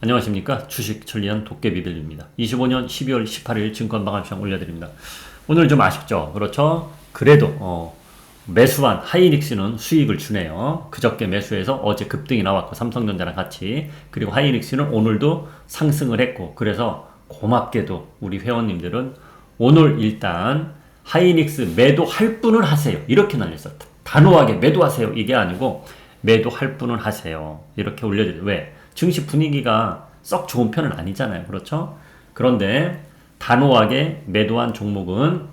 안녕하십니까. 주식 천리안 도깨비들입니다. 25년 12월 18일 증권방송시장 올려드립니다. 오늘 좀 아쉽죠. 그렇죠. 그래도 매수한 하이닉스는 수익을 주네요. 그저께 매수해서 어제 급등이 나왔고 삼성전자랑 같이, 그리고 하이닉스는 오늘도 상승을 했고, 그래서 고맙게도 우리 회원님들은 오늘 일단 하이닉스 매도할 분은 하세요. 이렇게 날렸어. 단호하게 매도하세요. 이게 아니고 매도할 분은 하세요. 이렇게 올려드려요. 왜? 증시 분위기가 썩 좋은 편은 아니잖아요. 그렇죠? 그런데 단호하게 매도한 종목은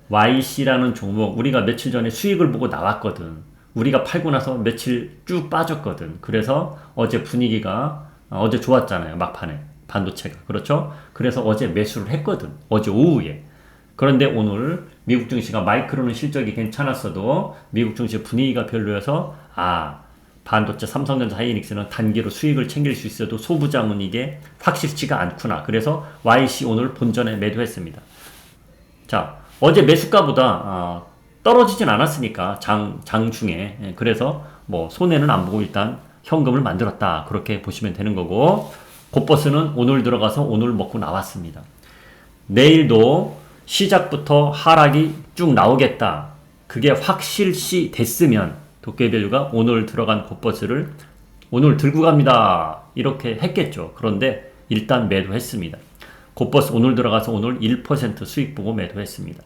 YC라는 종목, 우리가 며칠 전에 수익을 보고 나왔거든. 우리가 팔고 나서 며칠 쭉 빠졌거든. 그래서 어제 분위기가 어제 좋았잖아요. 막판에 반도체가. 그렇죠? 그래서 어제 매수를 했거든. 어제 오후에. 그런데 오늘 미국 증시가 마이크로는 실적이 괜찮았어도 미국 증시 분위기가 별로여서 반도체 삼성전자 하이닉스는 단기로 수익을 챙길 수 있어도 소부장은 이게 확실치가 않구나. 그래서 YC 오늘 본전에 매도했습니다. 자, 어제 매수가보다 떨어지진 않았으니까 장중에, 그래서 뭐 손해는 안 보고 일단 현금을 만들었다. 그렇게 보시면 되는 거고, 곧버스는 오늘 들어가서 오늘 먹고 나왔습니다. 내일도 시작부터 하락이 쭉 나오겠다. 그게 확실시 됐으면 도깨비밸류가 오늘 들어간 곧버스를 오늘 들고 갑니다. 이렇게 했겠죠. 그런데 일단 매도했습니다. 곧버스 오늘 들어가서 오늘 1% 수익 보고 매도했습니다.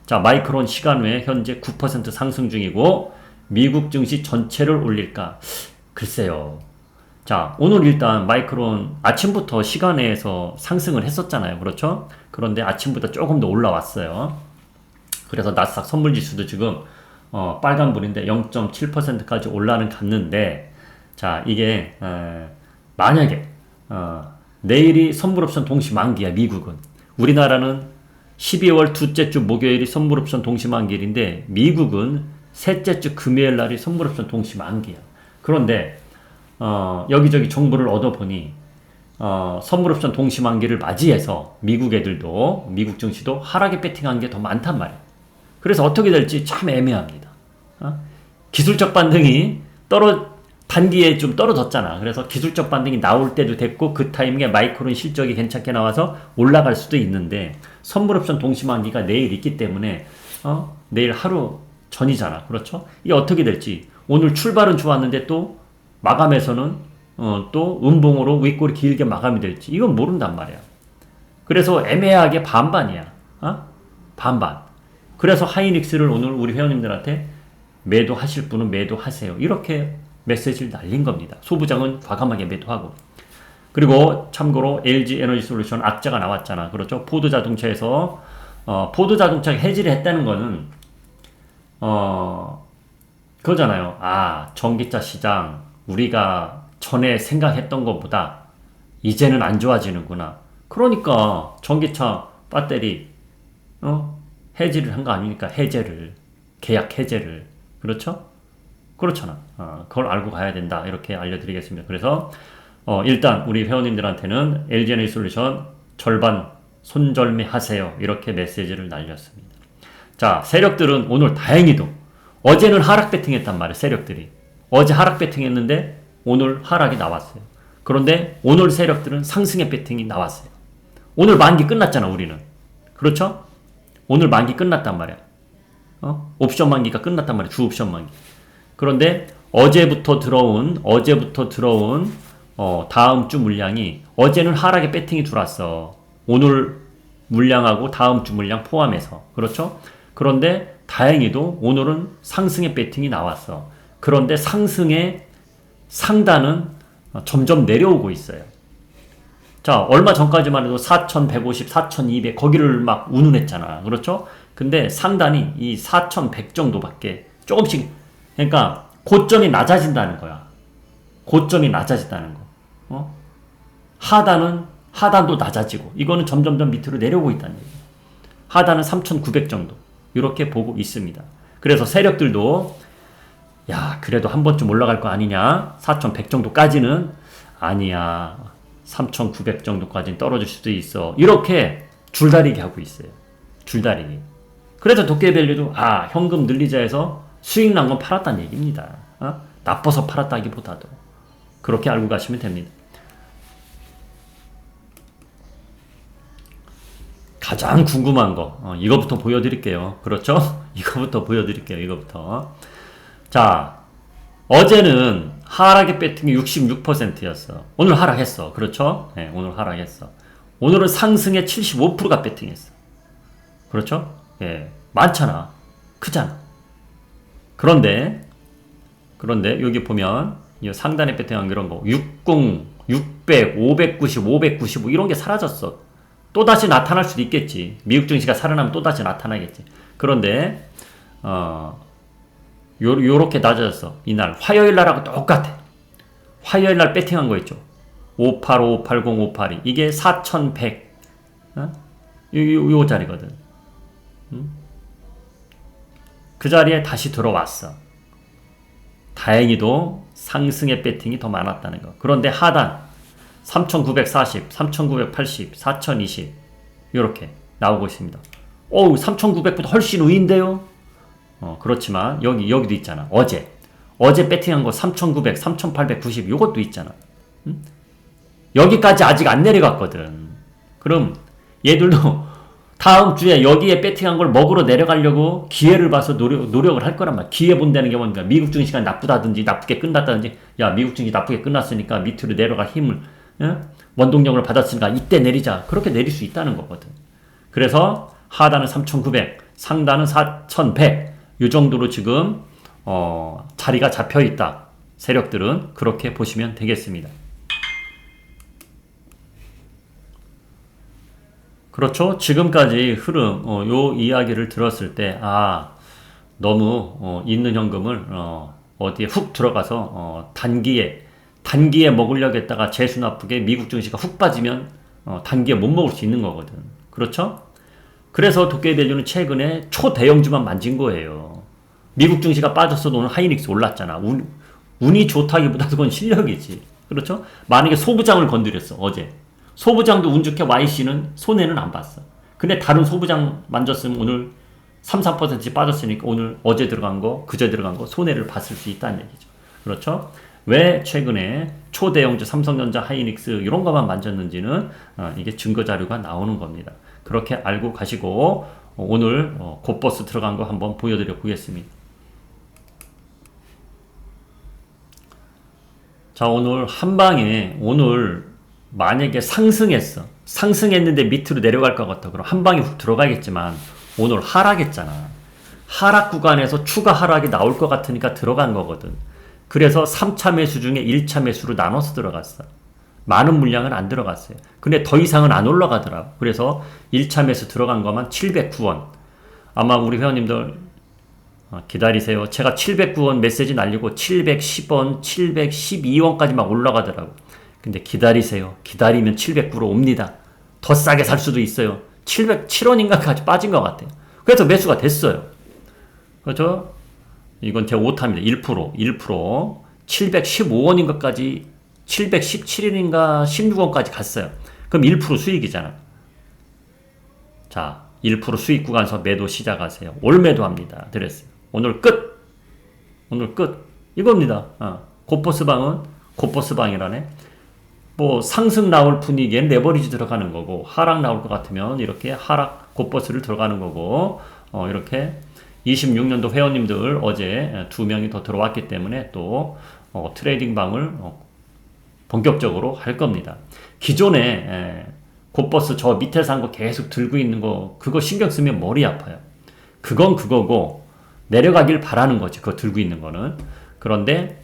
자, 마이크론 시간 외에 현재 9% 상승 중이고 미국 증시 전체를 올릴까? 글쎄요. 자, 오늘 일단 마이크론 아침부터 시간외에서 상승을 했었잖아요. 그렇죠? 그런데 아침부터 조금 더 올라왔어요. 그래서 나스닥 선물지수도 지금 빨간불인데 0.7%까지 올라는 갔는데, 자, 이게 만약에 내일이 선물옵션 동시 만기야. 미국은. 우리나라는 12월 둘째 주 목요일이 선물옵션 동시 만기일인데 미국은 셋째 주 금요일 날이 선물옵션 동시 만기야. 그런데 여기저기 정보를 얻어보니 선물옵션 동시 만기를 맞이해서 미국 애들도, 미국 증시도 하락에 배팅한 게 더 많단 말이야. 그래서 어떻게 될지 참 애매합니다. 기술적 반등이 단기에 좀 떨어졌잖아. 그래서 기술적 반등이 나올 때도 됐고, 그 타이밍에 마이크론 실적이 괜찮게 나와서 올라갈 수도 있는데, 선물옵션 동시만기가 내일 있기 때문에 내일 하루 전이잖아. 그렇죠? 이게 어떻게 될지. 오늘 출발은 좋았는데 또 마감에서는 또 음봉으로 윗골이 길게 마감이 될지 이건 모른단 말이야. 그래서 애매하게 반반이야. 반반. 그래서 하이닉스를 오늘 우리 회원님들한테 매도하실 분은 매도하세요. 이렇게 메시지를 날린 겁니다. 소부장은 과감하게 매도하고. 그리고 참고로 LG 에너지 솔루션 악재가 나왔잖아. 그렇죠? 포드 자동차에서 포드 자동차가 해지를 했다는 거는 그거잖아요. 전기차 시장 우리가 전에 생각했던 것보다 이제는 안 좋아지는구나. 그러니까 전기차 배터리 해지를 한 거 아닙니까? 계약 해제를. 그렇죠? 그렇잖아. 그걸 알고 가야 된다. 이렇게 알려드리겠습니다. 그래서 일단 우리 회원님들한테는 LG 에너지 솔루션 절반 손절매 하세요. 이렇게 메시지를 날렸습니다. 자, 세력들은 오늘 다행히도 어제는 하락 배팅했단 말이에요. 세력들이. 어제 하락 배팅했는데 오늘 하락이 나왔어요. 그런데 오늘 세력들은 상승의 배팅이 나왔어요. 오늘 만기 끝났잖아, 우리는. 그렇죠? 오늘 만기 끝났단 말이야. 옵션 만기가 끝났단 말이야. 주 옵션 만기. 그런데 어제부터 들어온 다음 주 물량이, 어제는 하락의 배팅이 들어왔어. 오늘 물량하고 다음 주 물량 포함해서. 그렇죠? 그런데 다행히도 오늘은 상승의 배팅이 나왔어. 그런데 상승의 상단은 점점 내려오고 있어요. 자, 얼마 전까지만 해도 4,150, 4,200 거기를 막 운운했잖아. 그렇죠? 근데 상단이 이 4,100 정도밖에 조금씩, 그러니까 고점이 낮아진다는 거야. 고점이 낮아진다는 거. 하단도 낮아지고, 이거는 점점점 밑으로 내려오고 있다는 얘기예요. 하단은 3,900 정도. 이렇게 보고 있습니다. 그래서 세력들도 그래도 한 번쯤 올라갈 거 아니냐? 4,100 정도까지는 아니야. 3,900 정도까지는 떨어질 수도 있어. 이렇게 줄다리기 하고 있어요. 줄다리기. 그래서 도깨비밸류도 현금 늘리자 해서 수익 난 건 팔았다는 얘기입니다. 나빠서 팔았다기보다도. 그렇게 알고 가시면 됩니다. 가장 궁금한 거, 이거부터 보여드릴게요. 그렇죠? 이거부터 보여드릴게요. 이거부터. 자, 어제는 하락의 배팅이 66%였어. 오늘 하락했어. 그렇죠? 네, 오늘 하락했어. 오늘은 상승의 75%가 배팅했어. 그렇죠? 예, 많잖아. 크잖아. 그런데 여기 보면 이 상단에 배팅한 이런 거 60, 600, 590, 595 이런 게 사라졌어. 또다시 나타날 수도 있겠지. 미국 증시가 살아나면 또다시 나타나겠지. 그런데 요렇게 낮아졌어. 이날 화요일 날하고 똑같아. 화요일 날 배팅한 거 있죠. 585, 580, 582 이게 4100 요 자리거든. 그 자리에 다시 들어왔어. 다행히도 상승의 배팅이 더 많았다는 거. 그런데 하단 3940, 3980, 4020 이렇게 나오고 있습니다. 3900보다 훨씬 위인데요. 그렇지만 여기도 있잖아. 어제 배팅한 거 3900, 3890 요것도 있잖아. 여기까지 아직 안 내려갔거든. 그럼 얘들도 다음 주에 여기에 배팅한 걸 먹으러 내려가려고 기회를 봐서 노력을 할 거란 말이야. 기회 본다는 게 뭔가 미국 증시가 나쁘다든지 나쁘게 끝났다든지 야 미국 증시 나쁘게 끝났으니까 밑으로 내려갈 힘을 원동력을 받았으니까 이때 내리자. 그렇게 내릴 수 있다는 거거든. 그래서 하단은 3,900, 상단은 4,100 이 정도로 지금 자리가 잡혀있다. 세력들은 그렇게 보시면 되겠습니다. 그렇죠. 지금까지 흐름, 요 이야기를 들었을 때, 너무, 있는 현금을, 어디에 훅 들어가서, 단기에 먹으려고 했다가 재수 나쁘게 미국 증시가 훅 빠지면, 단기에 못 먹을 수 있는 거거든. 그렇죠? 그래서 도깨비밸류는 최근에 초대형주만 만진 거예요. 미국 증시가 빠졌어도 오늘 하이닉스 올랐잖아. 운이 좋다기보다 그건 실력이지. 그렇죠? 만약에 소부장을 건드렸어, 어제. 소부장도 운 좋게 YC는 손해는 안 봤어. 근데 다른 소부장 만졌으면 오늘 3, 4%씩 빠졌으니까 오늘 어제 들어간 거, 그제 들어간 거 손해를 봤을 수 있다는 얘기죠. 그렇죠? 왜 최근에 초대형주 삼성전자, 하이닉스 이런 것만 만졌는지는 이게 증거 자료가 나오는 겁니다. 그렇게 알고 가시고 오늘 곧버스 들어간 거 한번 보여드려 보겠습니다. 자, 오늘 한방에 오늘 만약에 상승했는데 밑으로 내려갈 것 같아. 그럼 한 방에 훅 들어가겠지만 오늘 하락했잖아. 하락 구간에서 추가 하락이 나올 것 같으니까 들어간 거거든. 그래서 3차 매수 중에 1차 매수로 나눠서 들어갔어. 많은 물량은 안 들어갔어요. 근데 더 이상은 안 올라가더라고. 그래서 1차 매수 들어간 것만 709원. 아마 우리 회원님들 기다리세요. 제가 709원 메시지 날리고 710원, 712원까지 막 올라가더라고. 근데 기다리세요. 기다리면 709로 옵니다. 더 싸게 살 수도 있어요. 707원인가까지 빠진 것 같아요. 그래서 매수가 됐어요. 그렇죠? 이건 제 오타입니다. 1%, 715원인가까지 717원인가 16원까지 갔어요. 그럼 1% 수익이잖아. 자, 1% 수익 구간에서 매도 시작하세요. 올 매도합니다. 드레스. 오늘 끝. 이겁니다. 곧버스방은 곧버스방이라네. 뭐 상승 나올 분위기엔 레버리지 들어가는 거고 하락 나올 것 같으면 이렇게 하락 곧버스를 들어가는 거고 이렇게 26년도 회원님들 어제 2명이 더 들어왔기 때문에 또 트레이딩 방을 본격적으로 할 겁니다. 기존에 곧버스 저 밑에 산 거 계속 들고 있는 거 그거 신경 쓰면 머리 아파요. 그건 그거고 내려가길 바라는 거지. 그거 들고 있는 거는. 그런데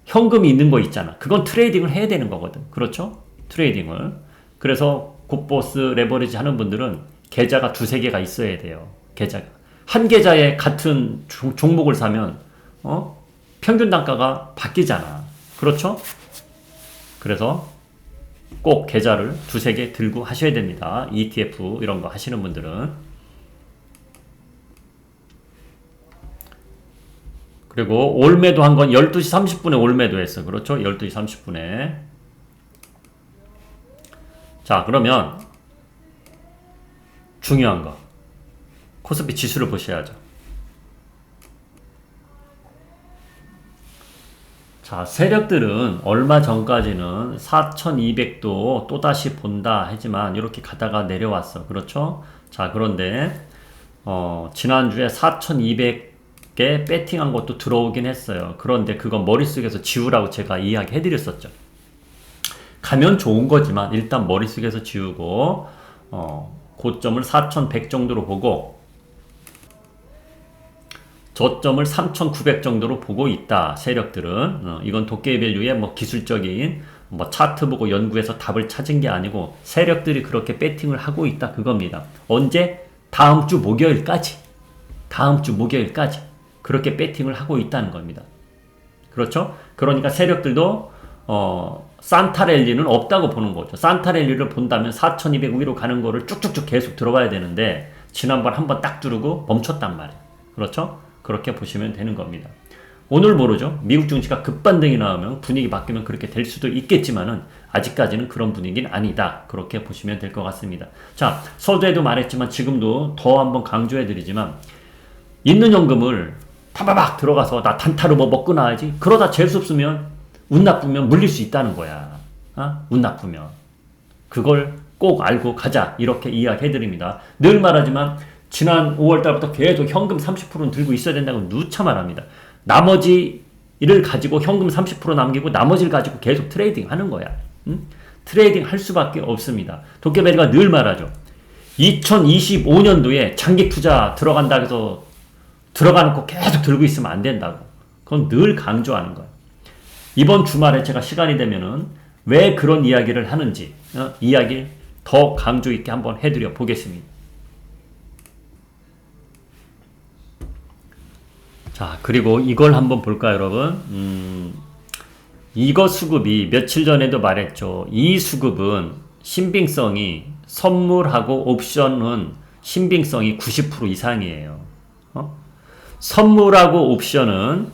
현금이 있는 거 있잖아. 그건 트레이딩을 해야 되는 거거든. 그렇죠? 트레이딩을. 그래서 곧버스 레버리지 하는 분들은 계좌가 2-3개가 있어야 돼요. 계좌가. 한 계좌에 같은 종목을 사면 평균 단가가 바뀌잖아. 그렇죠? 그래서 꼭 계좌를 2-3개 들고 하셔야 됩니다. ETF 이런 거 하시는 분들은. 그리고 올매도 한 건 12시 30분에 올매도 했어. 그렇죠? 12시 30분에. 자, 그러면 중요한 거. 코스피 지수를 보셔야죠. 자, 세력들은 얼마 전까지는 4200도 또다시 본다 하지만 이렇게 가다가 내려왔어. 그렇죠? 자, 그런데 지난주에 4200개 배팅한 것도 들어오긴 했어요. 그런데 그건 머릿속에서 지우라고 제가 이야기 해드렸었죠. 가면 좋은 거지만 일단 머릿속에서 지우고 고점을 4100 정도로 보고 저점을 3900 정도로 보고 있다. 세력들은 이건 도깨비밸류의 뭐 기술적인 뭐 차트 보고 연구해서 답을 찾은 게 아니고 세력들이 그렇게 배팅을 하고 있다 그겁니다. 언제? 다음 주 목요일까지 그렇게 배팅을 하고 있다는 겁니다. 그렇죠? 그러니까 세력들도 산타랠리는 없다고 보는 거죠. 산타랠리를 본다면 4200 위로 가는 거를 쭉쭉쭉 계속 들어가야 되는데 지난번 한번 딱 두르고 멈췄단 말이에요. 그렇죠? 그렇게 보시면 되는 겁니다. 오늘 모르죠. 미국 증시가 급반등이 나오면 분위기 바뀌면 그렇게 될 수도 있겠지만은 아직까지는 그런 분위기는 아니다. 그렇게 보시면 될 것 같습니다. 자, 서두에도 말했지만 지금도 더 한번 강조해 드리지만 있는 연금을 파바박 들어가서 나 단타로 뭐 먹고 나야지. 그러다 재수 없으면 운 나쁘면 물릴 수 있다는 거야. 운 나쁘면. 그걸 꼭 알고 가자. 이렇게 이야기해 드립니다. 늘 말하지만 지난 5월달부터 계속 현금 30%는 들고 있어야 된다고 누차 말합니다. 나머지를 가지고 현금 30% 남기고 나머지를 가지고 계속 트레이딩 하는 거야. 트레이딩 할 수밖에 없습니다. 도깨비가 늘 말하죠. 2025년도에 장기 투자 들어간다 해서 들어가놓고 계속 들고 있으면 안 된다고. 그건 늘 강조하는 거야. 이번 주말에 제가 시간이 되면은 왜 그런 이야기를 하는지 이야기 더 강조 있게 한번 해드려 보겠습니다. 자, 그리고 이걸 한번 볼까요, 여러분? 이거 수급이 며칠 전에도 말했죠. 이 수급은 신빙성이 선물하고 옵션은 신빙성이 90% 이상이에요. 선물하고 옵션은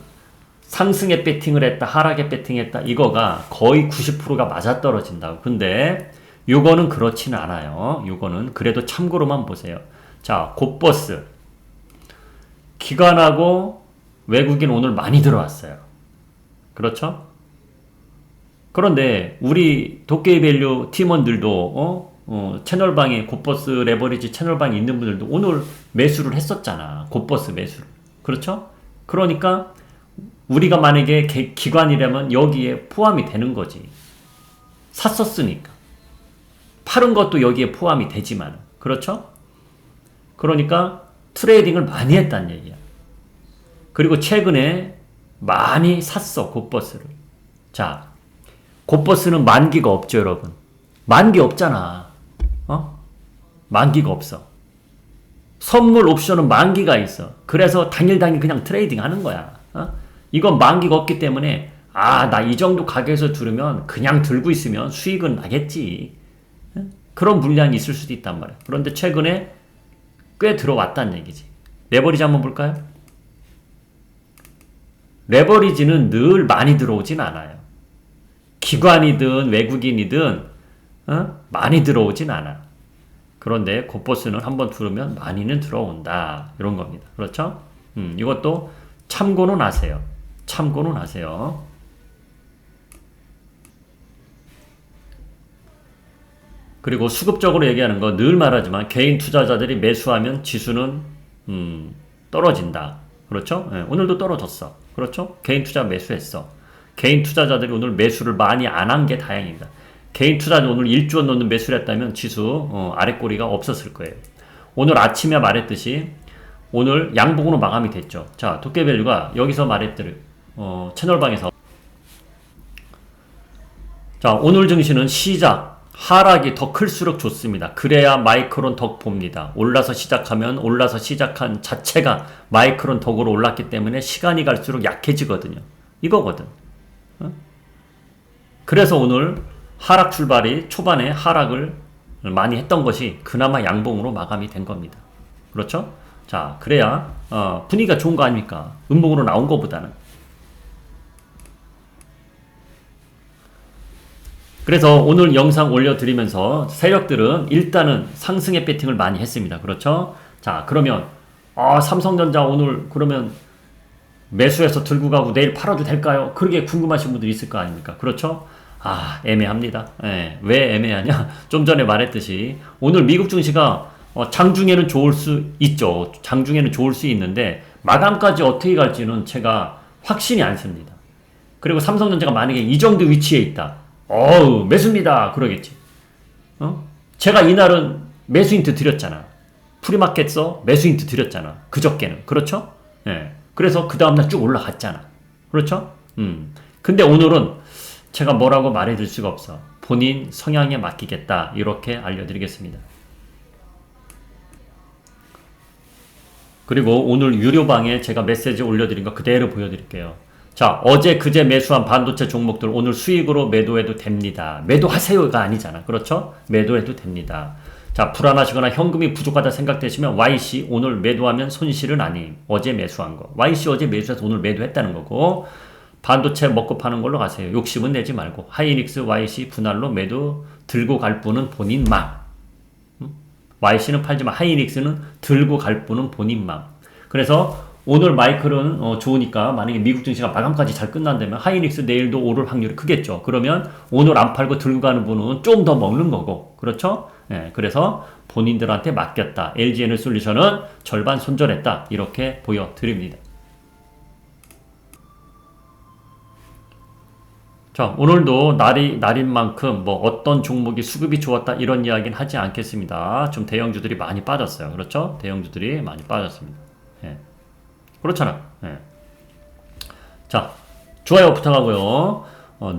상승에 배팅을 했다, 하락에 배팅했다, 이거가 거의 90%가 맞아떨어진다고. 근데 요거는 그렇지는 않아요. 요거는 그래도 참고로만 보세요. 자, 곧버스. 기관하고 외국인 오늘 많이 들어왔어요. 그렇죠? 그런데 우리 도깨비밸류 팀원들도 채널방에 곧버스 레버리지 채널방에 있는 분들도 오늘 매수를 했었잖아. 곧버스 매수를. 그렇죠? 그러니까 우리가 만약에 기관이라면 여기에 포함이 되는 거지. 샀었으니까. 파는 것도 여기에 포함이 되지만. 그렇죠? 그러니까 트레이딩을 많이 했다는 얘기야. 그리고 최근에 많이 샀어, 곧버스를. 자, 곧버스는 만기가 없죠, 여러분. 만기 없잖아. 만기가 없어. 선물 옵션은 만기가 있어. 그래서 당일 그냥 트레이딩 하는 거야. 이건 만기가 없기 때문에 나 이 정도 가격에서 들으면 그냥 들고 있으면 수익은 나겠지. 그런 물량이 있을 수도 있단 말이야. 그런데 최근에 꽤 들어왔다는 얘기지. 레버리지 한번 볼까요? 레버리지는 늘 많이 들어오진 않아요. 기관이든 외국인이든 많이 들어오진 않아. 그런데 곧버스는 한번 들으면 많이는 들어온다. 이런 겁니다. 그렇죠? 이것도 참고는 하세요. 참고는 하세요. 그리고 수급적으로 얘기하는 거 늘 말하지만 개인 투자자들이 매수하면 지수는 떨어진다. 그렇죠? 네, 오늘도 떨어졌어. 그렇죠? 개인 투자 매수했어. 개인 투자자들이 오늘 매수를 많이 안 한 게 다행입니다. 개인 투자자 오늘 1조 원 넘는 매수를 했다면 지수 아랫꼬리가 없었을 거예요. 오늘 아침에 말했듯이 오늘 양봉으로 마감이 됐죠. 자, 도깨비밸류가 여기서 말했듯이 채널방에서 자, 오늘 증시는 시작 하락이 더 클수록 좋습니다. 그래야 마이크론 덕 봅니다. 올라서 시작한 자체가 마이크론 덕으로 올랐기 때문에 시간이 갈수록 약해지거든요. 이거거든. 그래서 오늘 하락 출발이 초반에 하락을 많이 했던 것이 그나마 양봉으로 마감이 된 겁니다. 그렇죠? 자, 그래야 분위기가 좋은 거 아닙니까? 음봉으로 나온 것보다는. 그래서 오늘 영상 올려드리면서 세력들은 일단은 상승의 배팅을 많이 했습니다. 그렇죠? 자, 그러면 삼성전자 오늘 그러면 매수해서 들고 가고 내일 팔아도 될까요? 그렇게 궁금하신 분들이 있을 거 아닙니까? 그렇죠? 애매합니다. 예, 왜 애매하냐? 좀 전에 말했듯이 오늘 미국 증시가 장중에는 좋을 수 있죠. 장중에는 좋을 수 있는데 마감까지 어떻게 갈지는 제가 확신이 않습니다. 그리고 삼성전자가 만약에 이 정도 위치에 있다. 매수입니다. 그러겠지. 제가 이날은 매수 힌트 드렸잖아. 프리마켓서 매수 힌트 드렸잖아. 그저께는. 그렇죠? 예. 그래서 그 다음날 쭉 올라갔잖아. 그렇죠? 근데 오늘은 제가 뭐라고 말해줄 수가 없어. 본인 성향에 맡기겠다. 이렇게 알려드리겠습니다. 그리고 오늘 유료방에 제가 메시지 올려드린 거 그대로 보여드릴게요. 자, 어제 그제 매수한 반도체 종목들 오늘 수익으로 매도해도 됩니다. 매도하세요가 아니잖아. 그렇죠? 매도해도 됩니다. 자, 불안하시거나 현금이 부족하다 생각되시면 YC 오늘 매도하면 손실은 아님. 어제 매수한 거. YC 어제 매수해서 오늘 매도했다는 거고 반도체 먹고 파는 걸로 가세요. 욕심은 내지 말고 하이닉스 YC 분할로 매도 들고 갈 분은 본인 맘. YC는 팔지만 하이닉스는 들고 갈 분은 본인 맘. 그래서 오늘 마이클은 좋으니까 만약에 미국 증시가 마감까지 잘 끝난다면 하이닉스 내일도 오를 확률이 크겠죠. 그러면 오늘 안 팔고 들고 가는 분은 좀 더 먹는 거고. 그렇죠? 예, 그래서 본인들한테 맡겼다. LG에너솔루션은 절반 손절했다. 이렇게 보여드립니다. 자, 오늘도 날인 만큼 뭐 어떤 종목이 수급이 좋았다 이런 이야기는 하지 않겠습니다. 좀 대형주들이 많이 빠졌어요. 그렇죠? 대형주들이 많이 빠졌습니다. 예. 그렇잖아. 예. 자, 좋아요 부탁하고요.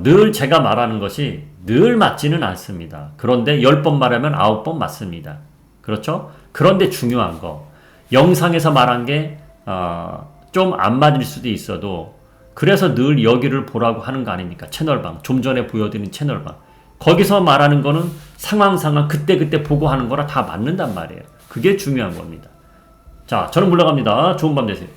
늘 제가 말하는 것이 늘 맞지는 않습니다. 그런데 10번 말하면 9번 맞습니다. 그렇죠? 그런데 중요한 거 영상에서 말한 게 좀 안 맞을 수도 있어도 그래서 늘 여기를 보라고 하는 거 아닙니까? 채널방. 좀 전에 보여드린 채널방. 거기서 말하는 거는 상황 그때 보고 하는 거라 다 맞는단 말이에요. 그게 중요한 겁니다. 자, 저는 물러갑니다. 좋은 밤 되세요.